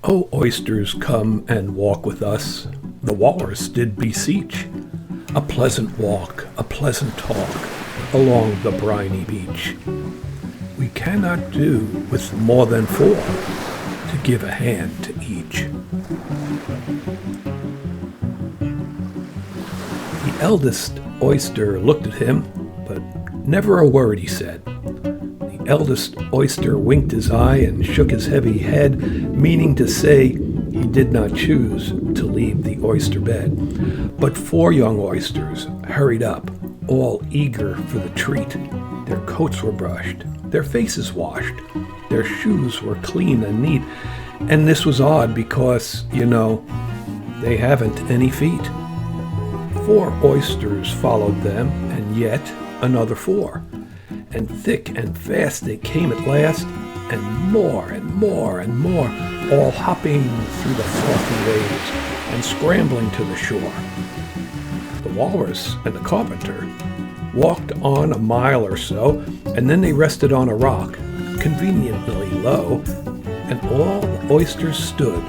O oysters, come and walk with us, the walrus did beseech. A pleasant walk, a pleasant talk, along the briny beach. We cannot do with more than four, to give a hand to each. The eldest oyster looked at him, but never a word he said. The eldest oyster winked his eye and shook his heavy head, meaning to say he did not choose to leave the oyster bed. But four young oysters hurried up, all eager for the treat. Their coats were brushed, their faces washed, their shoes were clean and neat. And this was odd because, they haven't any feet. Four oysters followed them, and yet another four. And thick and fast they came at last, and more and more and more, all hopping through the frothy waves and scrambling to the shore. The walrus and the carpenter walked on a mile or so, and then they rested on a rock, conveniently low, and all the oysters stood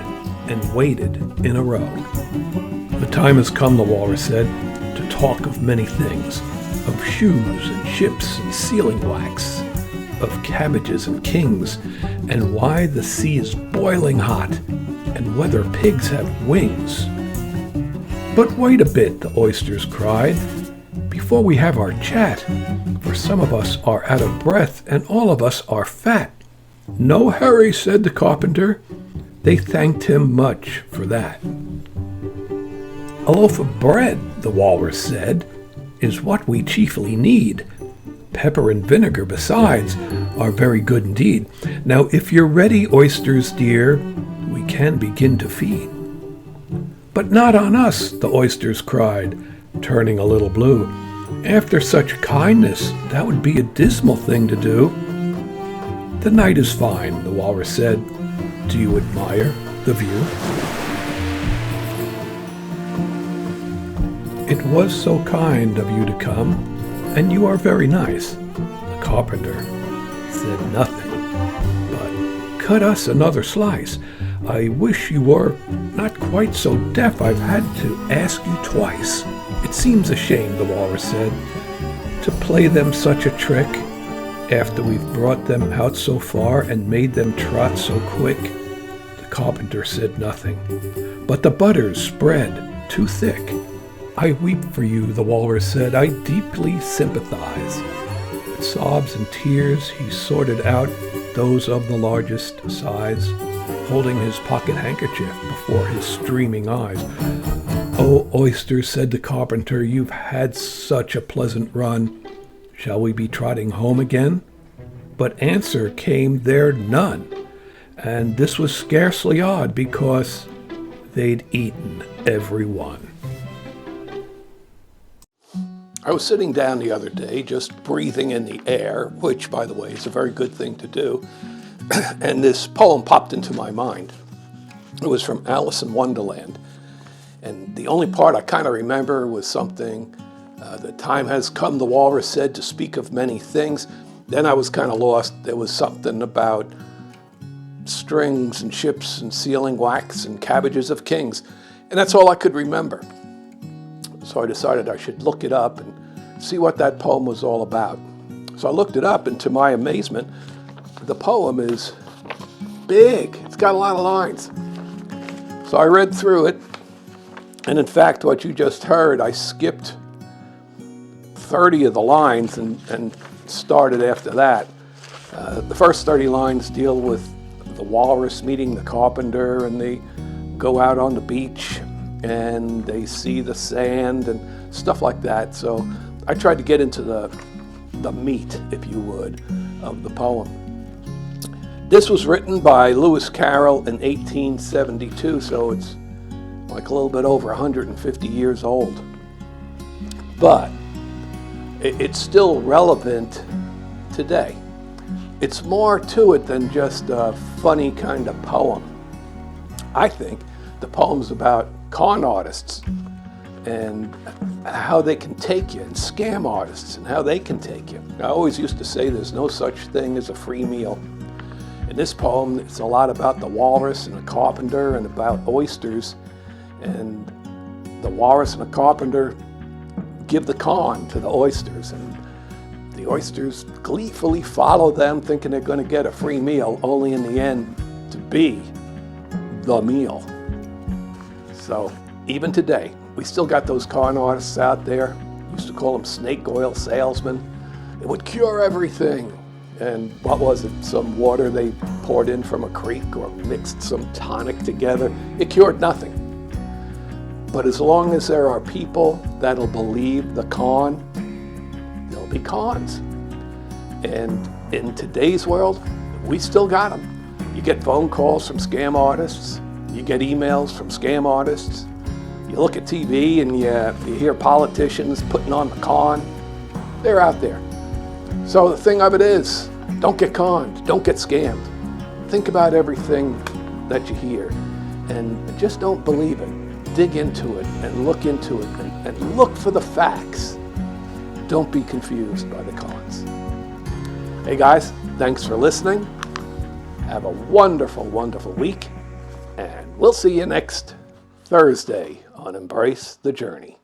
and waited in a row. The time has come, the walrus said, to talk of many things, of shoes and ships and sealing wax, of cabbages and kings, and why the sea is boiling hot, and whether pigs have wings. But wait a bit, the oysters cried, before we have our chat, for some of us are out of breath, and all of us are fat. No hurry, said the carpenter. They thanked him much for that. A loaf of bread, the walrus said, is what we chiefly need. Pepper and vinegar, besides, are very good indeed. Now, if you're ready, oysters dear, we can begin to feed. But not on us, the oysters cried, turning a little blue. After such kindness, that would be a dismal thing to do. The night is fine, the walrus said. Do you admire the view? It was so kind of you to come, and you are very nice. The carpenter said nothing, but cut us another slice. I wish you were not quite so deaf. I've had to ask you twice. It seems a shame, the walrus said, to play them such a trick after we've brought them out so far and made them trot so quick. The carpenter said nothing, but the butter's spread too thick. I weep for you, the walrus said. I deeply sympathize. With sobs and tears, he sorted out those of the largest size, holding his pocket handkerchief before his streaming eyes. Oh, oysters, said the carpenter, you've had such a pleasant run. Shall we be trotting home again? But answer came there none, and this was scarcely odd because they'd eaten every one. I was sitting down the other day, just breathing in the air, which, by the way, is a very good thing to do, and this poem popped into my mind. It was from Alice in Wonderland, and the only part I kind of remember was something, the time has come, the walrus said, to speak of many things. Then I was kind of lost. There was something about strings and ships and sealing wax and cabbages of kings, and that's all I could remember. So I decided I should look it up and see what that poem was all about. So I looked it up, and to my amazement, the poem is big. It's got a lot of lines. So I read through it, and in fact, what you just heard, I skipped 30 of the lines and started after that. The first 30 lines deal with the walrus meeting the carpenter, and they go out on the beach and they see the sand and stuff like that. So I tried to get into the meat, if you would, of the poem. This was written by Lewis Carroll in 1872, so it's like a little bit over 150 years old. But it's still relevant today. It's more to it than just a funny kind of poem. I think the poem's about con artists and how they can take you, and scam artists and how they can take you. I always used to say there's no such thing as a free meal. And In this poem, it's a lot about the walrus and the carpenter and about oysters. And the walrus and the carpenter give the con to the oysters. And the oysters gleefully follow them, thinking they're going to get a free meal, only in the end to be the meal. So even today, we still got those con artists out there. Used to call them snake oil salesmen. It would cure everything. And what was it? Some water they poured in from a creek or mixed some tonic together. It cured nothing. But as long as there are people that'll believe the con, there'll be cons. And in today's world, we still got them. You get phone calls from scam artists. You get emails from scam artists. You look at TV and you hear politicians putting on the con. They're out there. So the thing of it is, don't get conned, don't get scammed. Think about everything that you hear and just don't believe it. Dig into it and look into it and look for the facts. Don't be confused by the cons. Hey guys, thanks for listening. Have a wonderful, wonderful week, and we'll see you next Thursday on Embrace the Journey.